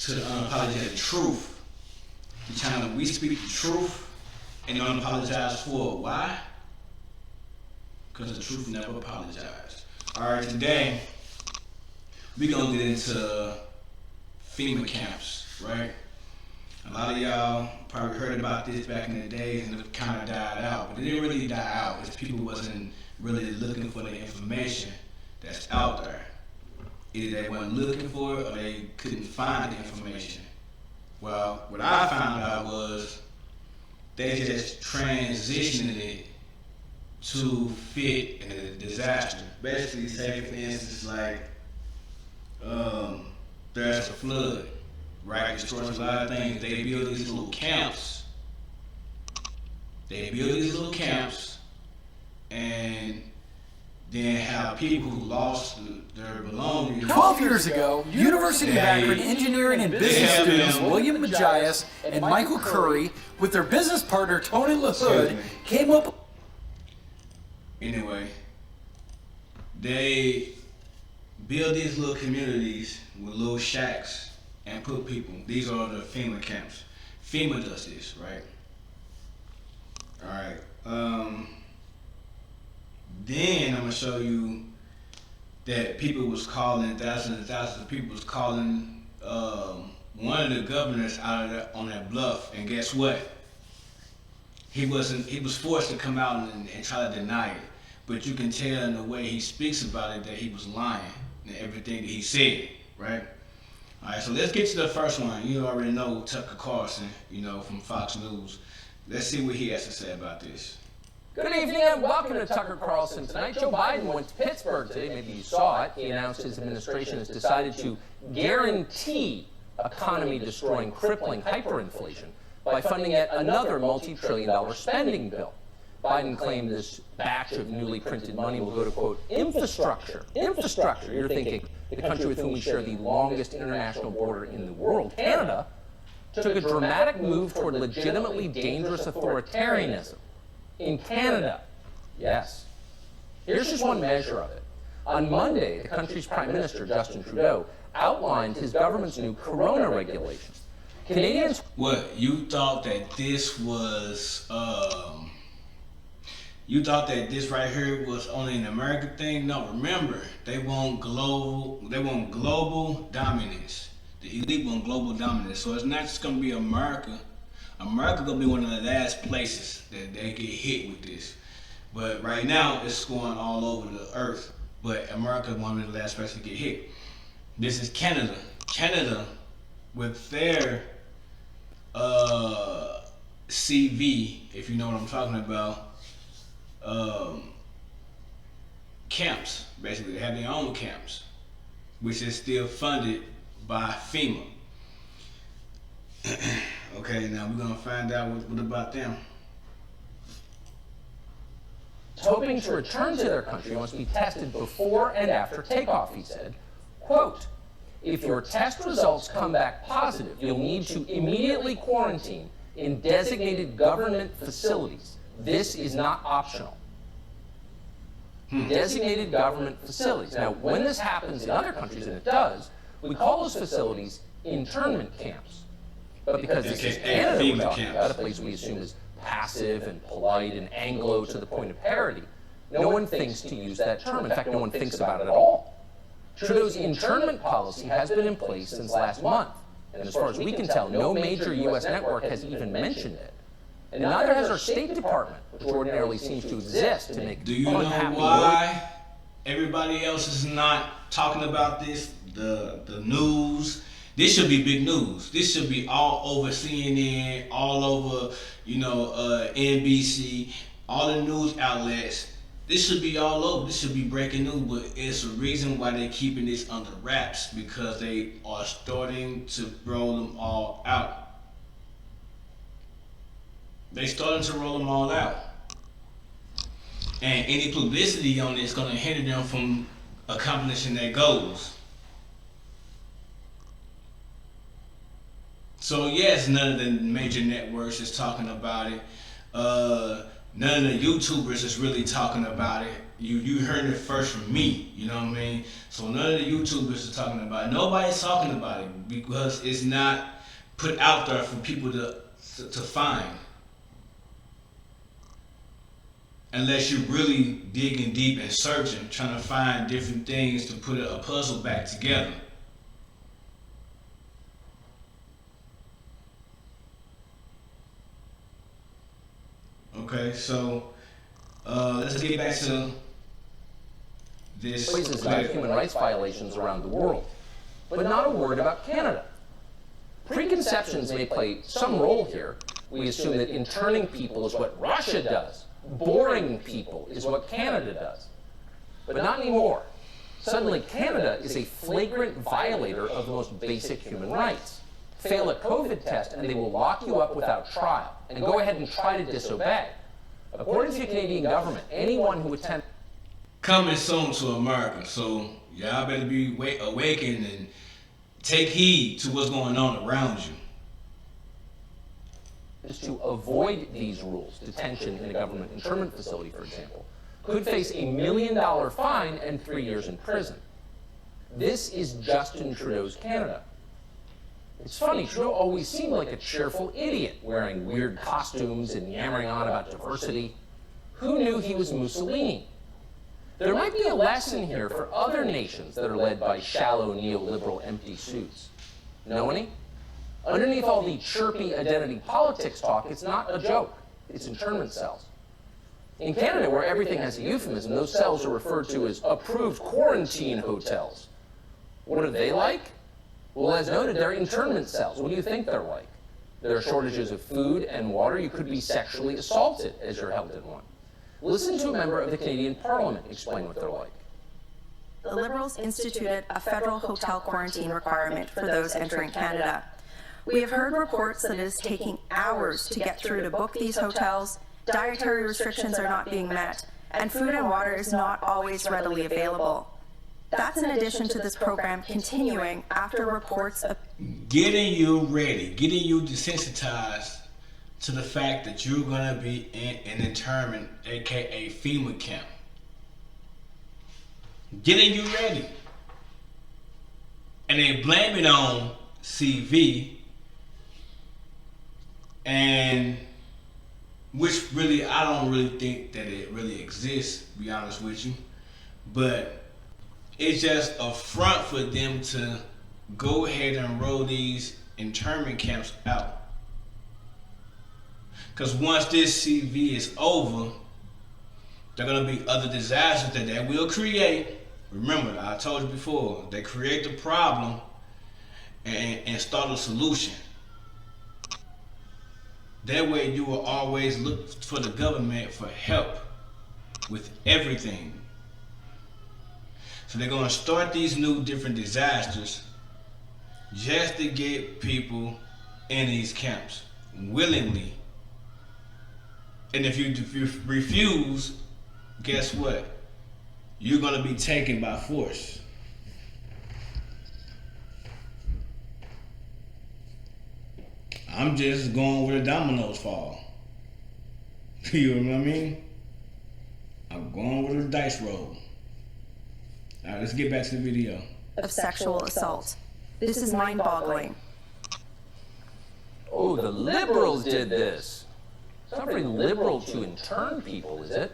to the unapologetic truth. We speak the truth and don't apologize for it. Why? Because the truth never apologizes. Alright, today we're gonna get into FEMA camps, right? A lot of y'all probably heard about this back in the day and it kind of died out, but it didn't really die out because people wasn't really looking for the information that's out there. Either they weren't looking for it or they couldn't find the information. Well, what I found out was they just transitioned it to fit in a disaster. Basically, say for instance, like there's a flood, right? It destroys a lot of things. They build these little camps. And then have people who lost their belongings. 12 years ago, University of Akron engineering and business students William Majias and Michael Curry, with their business partner Tony LaHood, came up. Anyway, they build these little communities with little shacks and put people. These are the FEMA camps. FEMA does this, right? Alright. Then I'm gonna show you that people was calling, thousands and thousands of people was calling one of the governors out of that, on that bluff, and guess what? He was forced to come out and try to deny it. But you can tell in the way he speaks about it that he was lying in everything that he said, right? Alright, so let's get to the first one. You already know Tucker Carlson, from Fox News. Let's see what he has to say about this. Good evening and welcome to Tucker Carlson Tonight. Joe Biden went to Pittsburgh today. Maybe you saw it. He announced his administration has decided to guarantee economy-destroying, crippling hyperinflation by funding yet another multi-trillion-dollar spending bill. Biden claimed this batch of newly printed money will go to, quote, infrastructure. Infrastructure. You're thinking the country with whom we share the longest international border in the world, Canada, took a dramatic move toward legitimately dangerous authoritarianism. In Canada, yes. Here's just one measure of it. On Monday, the country's Prime Minister, Justin Trudeau, outlined his government's new corona regulations. Canadians... What, you thought that this was, you thought that this right here was only an American thing? No, remember, they want global dominance. The elite want global dominance. So it's not just gonna be America. America gonna be one of the last places that they get hit with this. But right now, it's going all over the earth. But America is one of the last places to get hit. This is Canada. Canada, with their CV, if you know what I'm talking about, camps. Basically, they have their own camps, which is still funded by FEMA. Okay, now we're gonna find out what about them. Hoping to return to their country must be tested before and after takeoff, he said. Quote, if your test results come back positive, you'll need to immediately quarantine in designated government facilities. This is not optional. Designated government facilities. Now, when this happens in other countries, and it does, we call those facilities internment camps. But because this is Canada we're talking about, a place we assume is passive and polite and Anglo to the point of parody, no one thinks to use that term. In fact, no one thinks about it at all. Trudeau's internment policy has been in place since last month, and as far as we can tell, no major U.S. network has even mentioned it. And neither has our State Department, which ordinarily seems to exist to make Do you know why everybody else is not talking about this? The news. This should be big news. This should be all over CNN, all over, NBC, all the news outlets. This should be all over. This should be breaking news, but it's a reason why they're keeping this under wraps, because they are starting to roll them all out. They starting to roll them all out. And any publicity on it is going to hinder them from accomplishing their goals. So yes, none of the major networks is talking about it. None of the YouTubers is really talking about it. You heard it first from me, you know what I mean? So none of the YouTubers are talking about it. Nobody's talking about it because it's not put out there for people to find. Unless you're really digging deep and searching, trying to find different things to put a puzzle back together. Okay, so let's get back to this. Voices about human rights violations around the world, but not a word about Canada. Preconceptions may play some role here. We assume that interning people is what Russia does. Boring people is what Canada does. But not anymore. Suddenly, Canada is a flagrant violator of the most basic human rights. Fail a COVID test and they will lock you up without trial and go ahead and try to disobey. According to the Canadian government, anyone who attempts coming soon to America, so y'all better be awakened and take heed to what's going on around you. is to avoid these rules, detention in a government internment facility, for example, could face $1 million fine and 3 years in prison. This is Justin Trudeau's Canada. It's funny, Trudeau always seemed like a cheerful idiot, wearing weird costumes and yammering on about diversity. Who knew he was Mussolini? There might be a lesson here for other nations that are led by shallow neoliberal empty suits. Know any? Underneath all the chirpy identity politics talk, it's not a joke. It's internment cells. In Canada, where everything has a euphemism, those cells are referred to as approved quarantine hotels. What are they like? Well, as noted, they're internment cells. What do you think they're like? There are shortages of food and water. You could be sexually assaulted as you're held in one. Listen to a member of the Canadian Parliament explain what they're like. The Liberals instituted a federal hotel quarantine requirement for those entering Canada. We have heard reports that it is taking hours to get through to book these hotels, dietary restrictions are not being met, and food and water is not always readily available. That's in addition to this program continuing after reports of getting you ready, getting you desensitized to the fact that you're going to be in an internment, aka Fema camp. Getting you ready. And they blame it on CV, and which really, I don't really think that it really exists, to be honest with you. But it's just a front for them to go ahead and roll these internment camps out. Because once this CV is over, there are going to be other disasters that they will create. Remember, I told you before, they create the problem and start a solution. That way you will always look for the government for help with everything. So they're going to start these new different disasters just to get people in these camps willingly. And if you refuse, guess what? You're going to be taken by force. I'm just going where the dominoes fall. You know what I mean? I'm going where the dice roll. All right, let's get back to the video. Of sexual assault. This is mind-boggling. Oh, the Liberals did this. It's not very liberal to intern people, is it?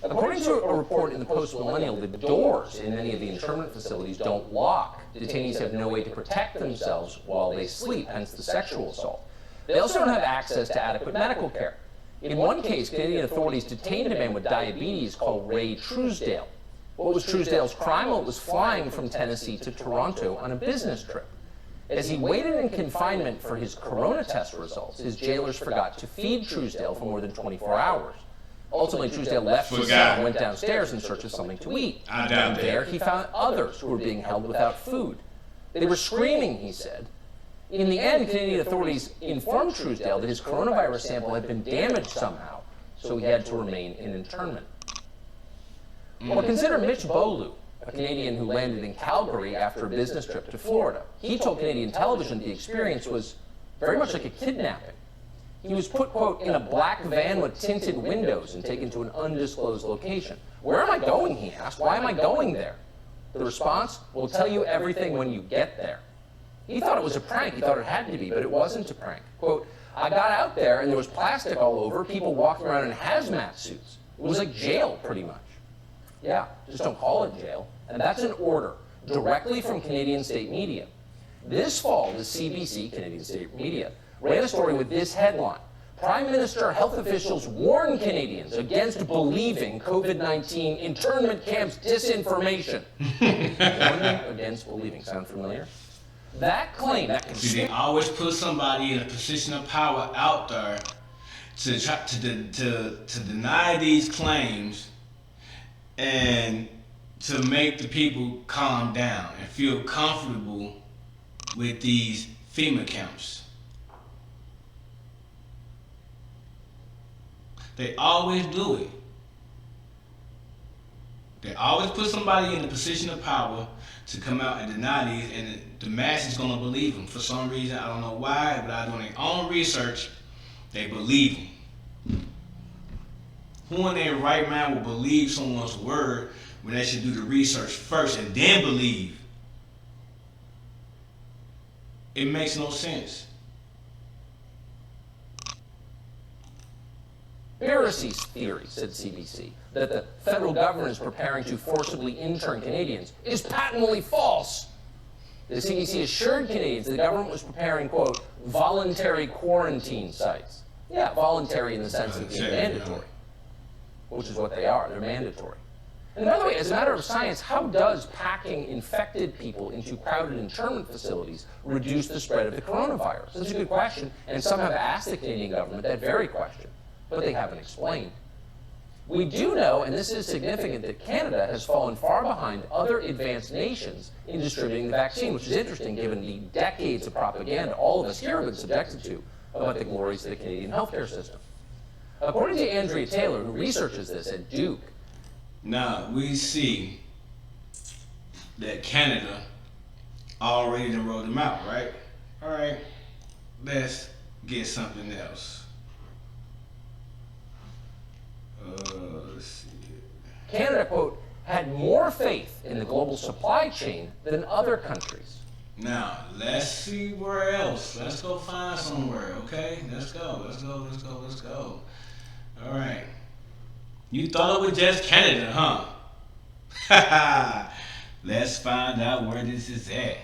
According to a report in the Post-Millennial, the doors in many of the internment facilities don't lock. Detainees have no way to protect themselves while they sleep, hence the sexual assault. They also don't have access to adequate medical care. In one case, Canadian authorities detained a man with diabetes called Ray Truesdale. What was Truesdale's crime? Well, it was flying from Tennessee to Toronto on a business trip. As he waited in confinement for his corona test results, his jailers forgot to feed Truesdale for more than 24 hours. Ultimately, Truesdale left his cell and went downstairs in search of something to eat. And there, he found others who were being held without food. They were screaming, he said. In the end, Canadian authorities informed Truesdale that his coronavirus sample had been damaged somehow, so he had to remain in internment. Or consider Mitch Bolu, a Canadian who landed in Calgary after a business trip to Florida. He told Canadian television the experience was very much like a kidnapping. He was put, quote, in a black van with tinted windows and taken to an undisclosed location. Where am I going, he asked. Why am I going there? The response, we'll tell you everything when you get there. He thought it was a prank. He thought it had to be, but it wasn't a prank. Quote, I got out there and there was plastic all over, people walking around in hazmat suits. It was like jail, pretty much. Yeah, just don't call it jail. And that's an order directly from Canadian state media. This fall, the CBC, Canadian State Media, ran a story with this headline. Prime Minister health officials warn Canadians against believing COVID-19 internment camps disinformation. Warning against believing. Sound familiar? That claim, that See, they always put somebody in a position of power out there to try to deny these claims and to make the people calm down and feel comfortable with these FEMA camps. They always do it. They always put somebody in a position of power to come out and deny these, and the mass is going to believe them. For some reason, I don't know why, but out of their own research, they believe them. Who in their right mind will believe someone's word when they should do the research first and then believe? It makes no sense. Conspiracy theory, said CBC, that the federal government is preparing to forcibly intern Canadians is patently false. The CBC assured Canadians the government was preparing, quote, voluntary quarantine sites. Yeah, voluntary in the sense of being mandatory, which is what they are. They're mandatory. And by the way, as a matter of science, how does packing infected people into crowded internment facilities reduce the spread of the coronavirus? That's a good question, and some have asked the Canadian government that very question, but they haven't explained. We do know, and this is significant, that Canada has fallen far behind other advanced nations in distributing the vaccine, which is interesting given the decades of propaganda all of us here have been subjected to about the glories of the Canadian healthcare system. According to Andrea Taylor, who researches this at Duke, now we see that Canada already done rolled them out, right? All right, let's get something else. Let's see. Canada, quote, had more faith in the global supply chain than other countries. Now, let's see where else. Let's go find somewhere, okay? Let's go. All right. You thought it was just Canada, huh? Let's find out where this is at.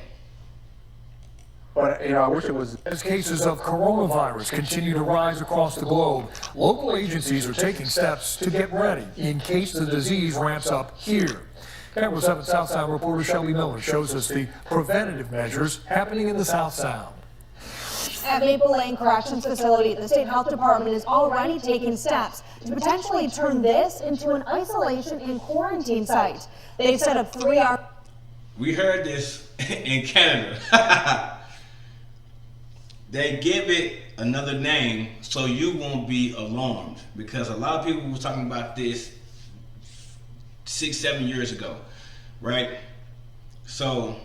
But, I wish it was. As cases of coronavirus continue to rise across the globe, local agencies are taking steps to get ready in case the disease ramps up here. Capital 7 South Sound reporter Shelby Miller shows us the preventative measures happening in the South Sound. At Maple Lane Corrections Facility, the State Health Department is already taking steps to potentially turn this into an isolation and quarantine site. They've set up 3 hours. We heard this in Canada. They give it another name so you won't be alarmed, because a lot of people were talking about this 6-7 years ago, right? So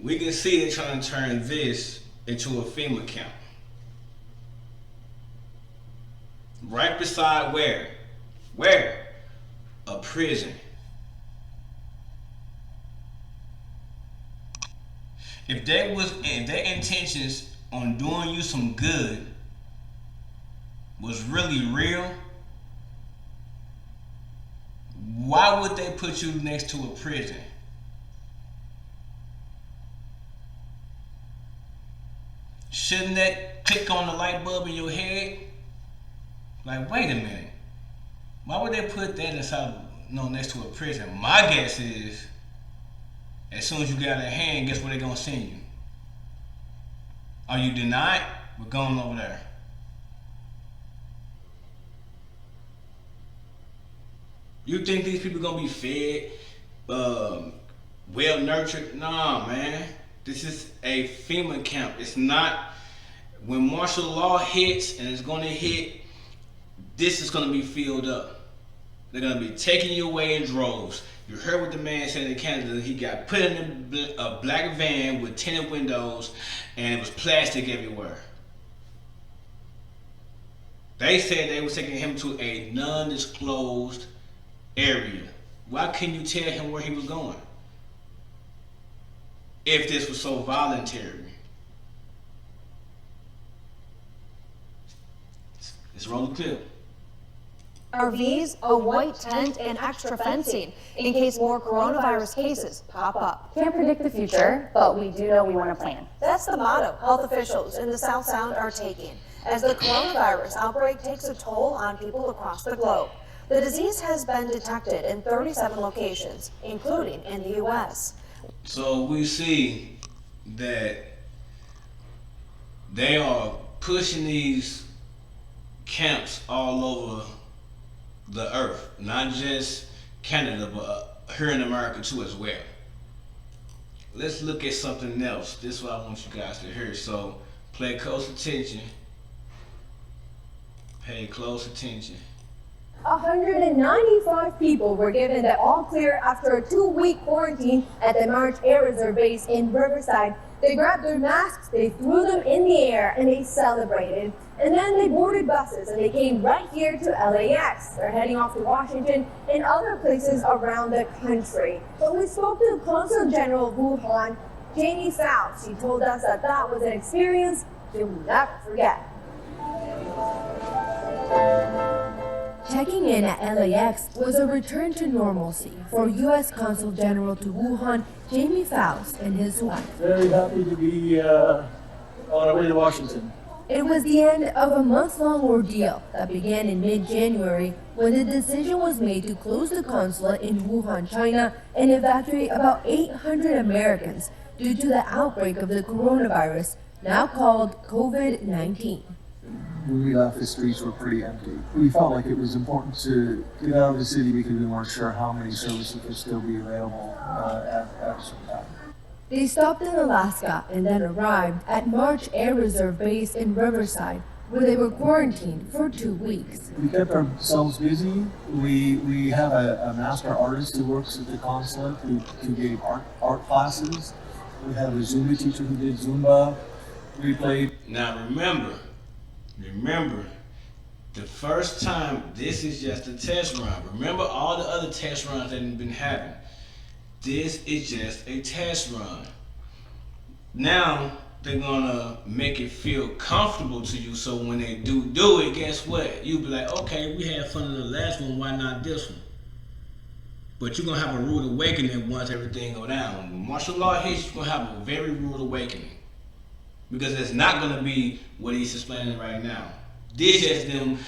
we can see they're trying to turn this into a FEMA camp. Right beside where? Where? A prison. If their intentions on doing you some good was really real, why would they put you next to a prison? Shouldn't that click on the light bulb in your head? Like, wait a minute. Why would they put that inside, next to a prison? My guess is, as soon as you get out of their hand, guess where they're gonna send you? Are you denied? We're going over there. You think these people gonna be fed, well nurtured? Nah, man. This is a FEMA camp. It's not. When martial law hits, and it's gonna hit, this is gonna be filled up. They're gonna be taking you away in droves. You heard what the man said in Canada. He got put in a black van with tinted windows, and it was plastic everywhere. They said they were taking him to a non-disclosed area. Why couldn't you tell him where he was going? If this was so voluntary. Let's roll the clip. RVs, a white tent, and extra fencing in case more coronavirus cases pop up. Can't predict the future, but we do know we want to plan. That's the motto health officials in the South Sound are taking as the coronavirus outbreak takes a toll on people across the globe. The disease has been detected in 37 locations, including in the U.S. So we see that they are pushing these camps all over the earth, not just Canada, but here in America too as well. Let's look at something else. This is what I want you guys to hear. So pay close attention. Pay close attention. 195 people were given the all clear after a 2-week quarantine at the March Air Reserve base in Riverside. They grabbed their masks, they threw them in the air, and they celebrated. And then they boarded buses and they came right here to LAX. They're heading off to Washington and other places around the country. But we spoke to Consul General of Wuhan, Jamie Faust. She told us that that was an experience she'll never forget. Checking in at LAX was a return to normalcy for U.S. Consul General to Wuhan, Jamie Faust, and his wife. Very happy to be on our way to Washington. It was the end of a month-long ordeal that began in mid-January when the decision was made to close the consulate in Wuhan, China, and evacuate about 800 Americans due to the outbreak of the coronavirus, now called COVID-19. When we left, the streets were pretty empty. We felt like it was important to get out of the city because we weren't sure how many services would still be available at a certain time. They stopped in Alaska and then arrived at March Air Reserve Base in Riverside, where they were quarantined for 2 weeks. We kept ourselves busy. We have a master artist who works at the consulate who gave art classes. We have a Zumba teacher who did Zumba. We played. Now remember, the first time, this is just a test run. Remember all the other test runs that we've been having. This is just a test run. Now, they're gonna make it feel comfortable to you, so when they do it, guess what? You'll be like, okay, we had fun in the last one, why not this one? But you're gonna have a rude awakening once everything go down. When martial law hits, you're gonna have a very rude awakening. Because it's not gonna be what he's explaining right now. This is them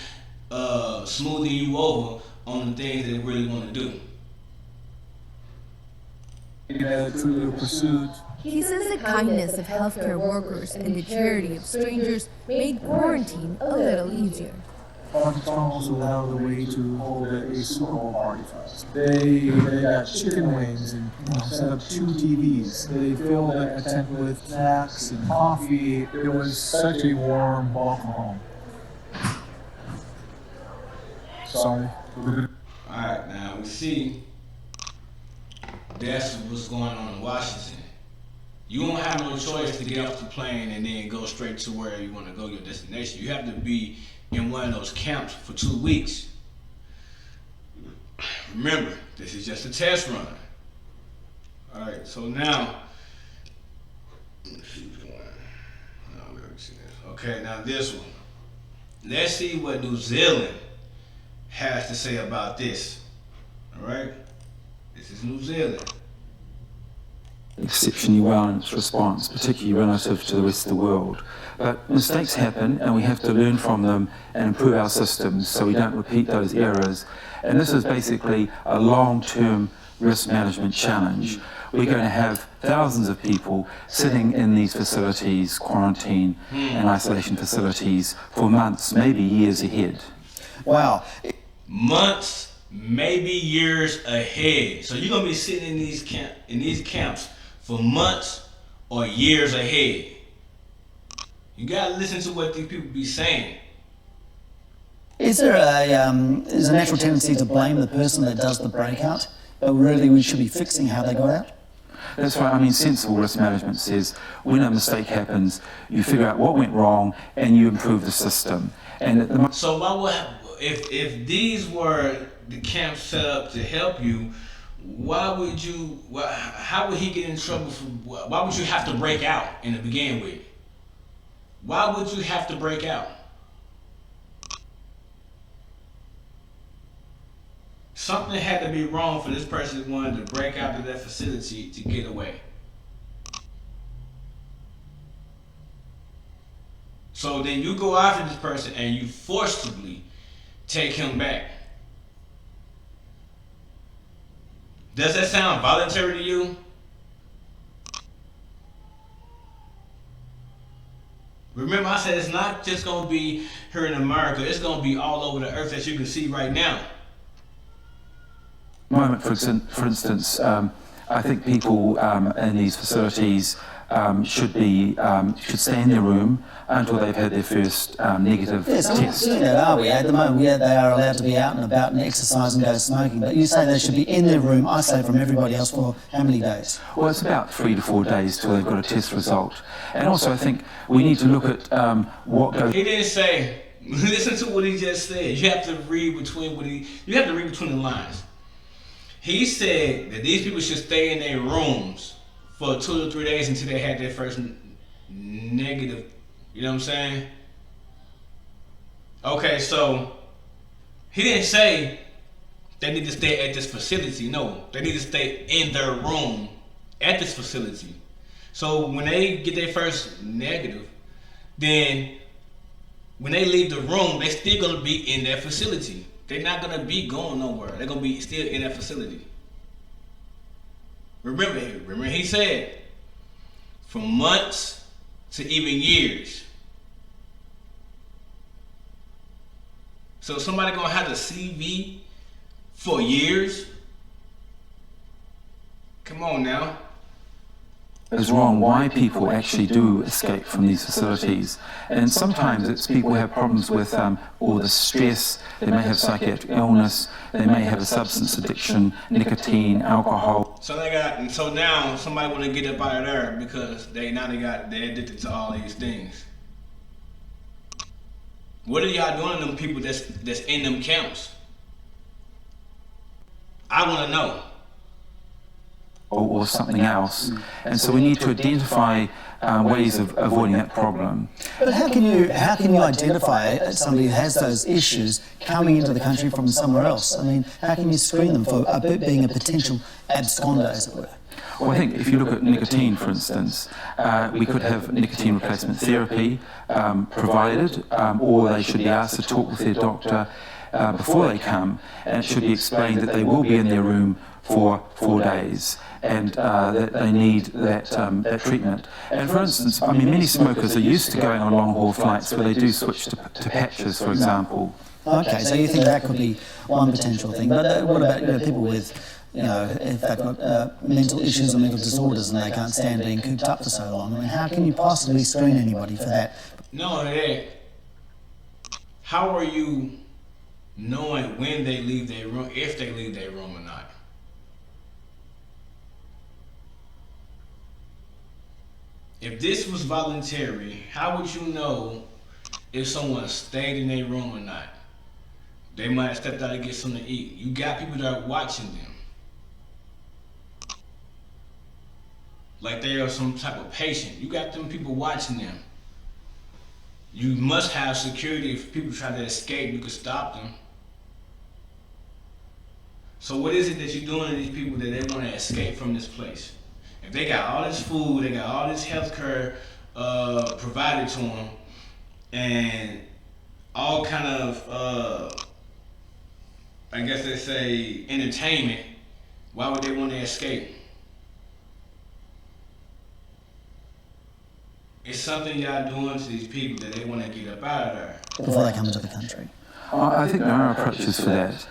smoothing you over on the things they really wanna do. Through the pursuit. He says the kindness of healthcare workers and the charity of strangers made quarantine a little easier. Pakistan also went out of the way to hold a Super Bowl party for us. They got chicken wings and set up 2 TVs. They filled a tent with snacks and coffee. It was such a warm welcome home. Sorry. Alright, now we see that's what's going on in Washington. You don't have no choice to get off the plane and then go straight to where you want to go, your destination. You have to be in one of those camps for 2 weeks. Remember, this is just a test run. Alright, so now, okay, now this one. Let's see what New Zealand has to say about this. Alright? This is New Zealand. Exceptionally well in its response, particularly relative to the rest of the world. But mistakes happen and we have to learn from them and improve our systems so we don't repeat those errors. And this is basically a long-term risk management challenge. We're going to have thousands of people sitting in these facilities, quarantine and isolation facilities, for months, maybe years ahead. Wow. Months, maybe years ahead. So you're going to be sitting in these camps for months or years ahead. You gotta listen to what these people be saying. Is there a natural tendency to blame the person that does the breakout, but really we should be fixing how they got out? That's right. I mean, sensible risk management says when a mistake happens, you figure out what went wrong and you improve the system. And so what would, if these were the camp set up to help you, how would he get in trouble why would you have to break out in the begin with? Why would you have to break out? Something had to be wrong for this person wanting to break out of that facility to get away. So then you go after this person and you forcibly take him back. Does that sound voluntary to you? Remember, I said it's not just going to be here in America. It's going to be all over the earth, as you can see right now. Moment, for instance, I think people in these facilities should stay in their room until they've had their first negative Yes, we're not test. doing that, are we? At the moment, they are allowed to be out and about and exercise and go smoking, but you say they should be in their room, isolated from everybody else for how many days? Well, it's about 3 to 4 days till they've got a test result. And also, I think we need to look at what goes. He didn't say. Listen to what he just said. You have to read between the lines. He said that these people should stay in their rooms for 2 to 3 days until they had their first negative. You know what I'm saying? Okay, so he didn't say they need to stay at this facility. No, they need to stay in their room at this facility. So when they get their first negative, then when they leave the room, they're still gonna be in that facility. They're not gonna be going nowhere. They're gonna be still in that facility. Remember he said from months to even years. So somebody gonna have a CV for years? Come on now. Is wrong, why people actually do escape from these facilities. And sometimes it's people who have problems with all the stress, they may have psychiatric illness, they may have a substance addiction, nicotine, alcohol. So now somebody want to get up out of there because they're addicted to all these things. What are y'all doing to them people that's in them camps? I want to know. Or something else, and so we need to identify ways of avoiding that problem. But how can you identify somebody who has those issues coming into the country from somewhere else? I mean, how can you screen them for being a potential absconder, as it were? Well, I think if you look at nicotine, for instance, we could have nicotine replacement therapy provided, or they should be asked to talk with their doctor before they come, and it should be explained that they will be in their room for 4 days, and that they need that treatment. And for instance, I mean, many smokers are used to going on long-haul flights where they do switch to patches, for example. Okay, so you think that could be one potential thing. But what about people with, if they've got mental issues or mental disorders and they can't stand being cooped up for so long? I mean, how can you possibly screen anybody for that? No, how are you knowing when they leave their room, if they leave their room or not? If this was voluntary, how would you know if someone stayed in their room or not? They might have stepped out to get something to eat. You got people that are watching them. Like they are some type of patient. You got them people watching them. You must have security. If people try to escape, you can stop them. So what is it that you're doing to these people that they want to escape from this place? If they got all this food, they got all this health care provided to them, and all kind of, I guess they say, entertainment, why would they want to escape? It's something y'all doing to these people that they want to get up out of there. Before they come into the country. I think there are approaches for that.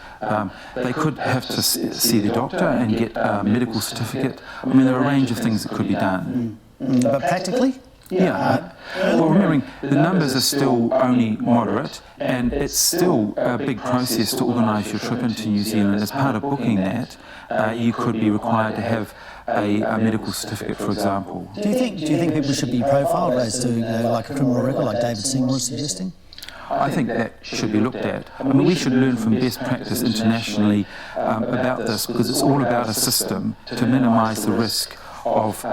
They could have to see the doctor and get a medical certificate. I mean, there are a range of things that could be done. But practically? Yeah. Well, remembering the numbers are still only moderate, and it's still a big process to organise your trip into New Zealand. As part of booking that, you could be required to have a medical certificate, for example. Do you think people should be profiled as to like a criminal record, like David Singh was suggesting? I think that should be looked at. I mean, we should learn from best practice internationally about this, because it's all about a system to minimise the risk of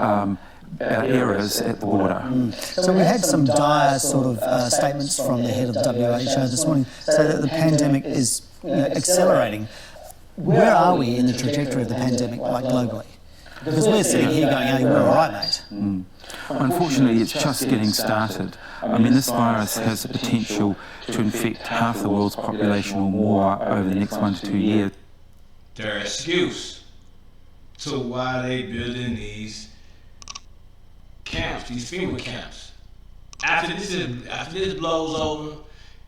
errors at the border. So we had some dire sort of statements from the head of the WHO this morning, so that the pandemic is accelerating. Where are we in the trajectory of the pandemic, like globally? Because we're sitting here going, hey, we're all right, mate. Unfortunately, it's just getting started. I mean, this virus has the potential to infect half the world's population or more over the next 1 to 2 years. Their excuse to why they building these camps, these FEMA camps. After this blows over,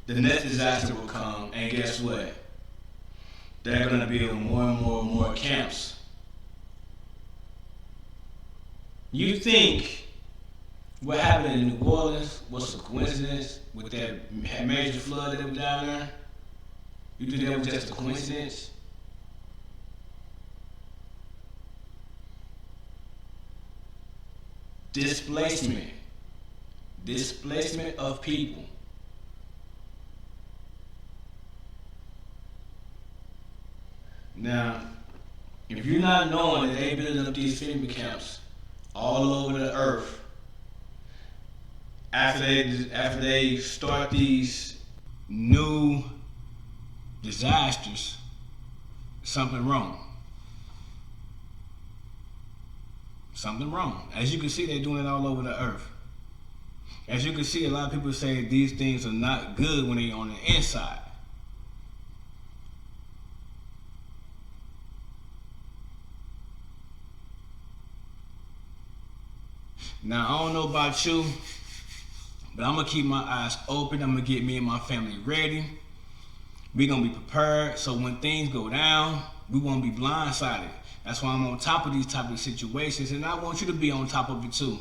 the next disaster will come, and guess what? They're gonna build more and more camps. You think what happened in New Orleans was a coincidence with that major flood that was down there? You think that was just a coincidence? Displacement of people. Now, if you're not knowing that they building up these FEMA camps all over the earth, after they start these new disasters, something wrong. Something wrong. As you can see, they're doing it all over the earth. As you can see, a lot of people say these things are not good when they're on the inside. Now, I don't know about you, but I'm gonna keep my eyes open. I'm gonna get me and my family ready. We're gonna be prepared, so when things go down, we won't be blindsided. That's why I'm on top of these type of situations, and I want you to be on top of it too.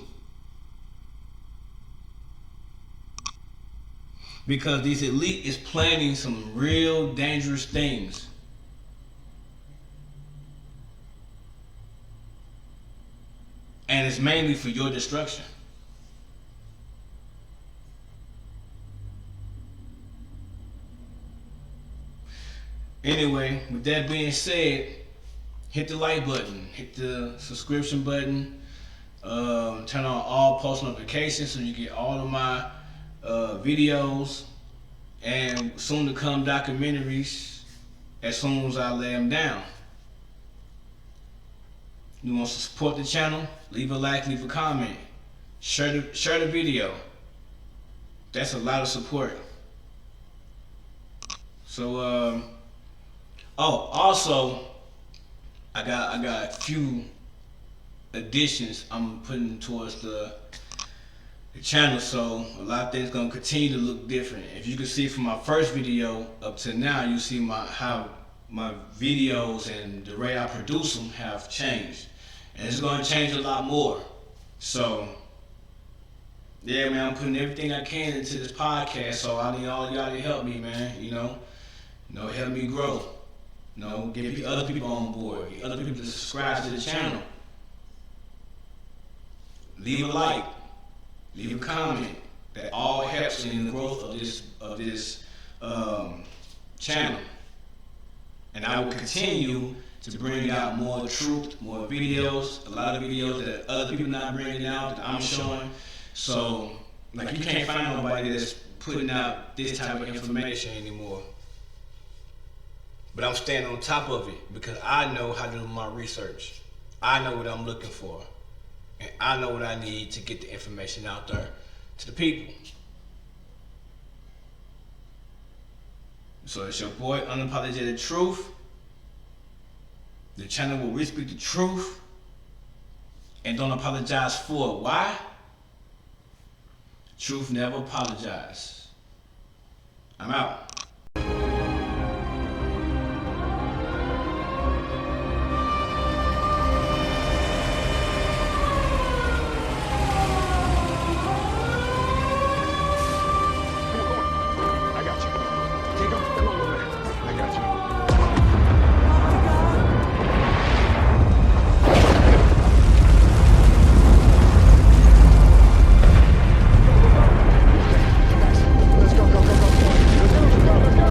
Because these elite is planning some real dangerous things. And it's mainly for your destruction. Anyway, with that being said, hit the like button, hit the subscription button, turn on all post notifications so you get all of my videos and soon to come documentaries as soon as I lay them down. You want to support the channel? Leave a like, leave a comment, share the video. That's a lot of support. So also I got a few additions I'm putting towards the channel, so a lot of things gonna continue to look different. If you can see from my first video up to now, you see how my videos and the way I produce them have changed, and it's gonna change a lot more. So yeah, man, I'm putting everything I can into this podcast, so I need all of y'all to help me, man. You know, help me grow. Get other people on board, get other people to subscribe to the channel. Leave a like, leave a comment. That all helps in the growth of this channel. And I will continue to bring out more truth, more videos, a lot of videos that other people not bringing out, that I'm showing. So, like, you can't find nobody that's putting out this type of information anymore. But I'm staying on top of it because I know how to do my research. I know what I'm looking for. And I know what I need to get the information out there to the people. So it's your boy, Unapologetic Truth. The channel where we speak the truth and don't apologize for it. Why? Truth never apologizes. I'm out.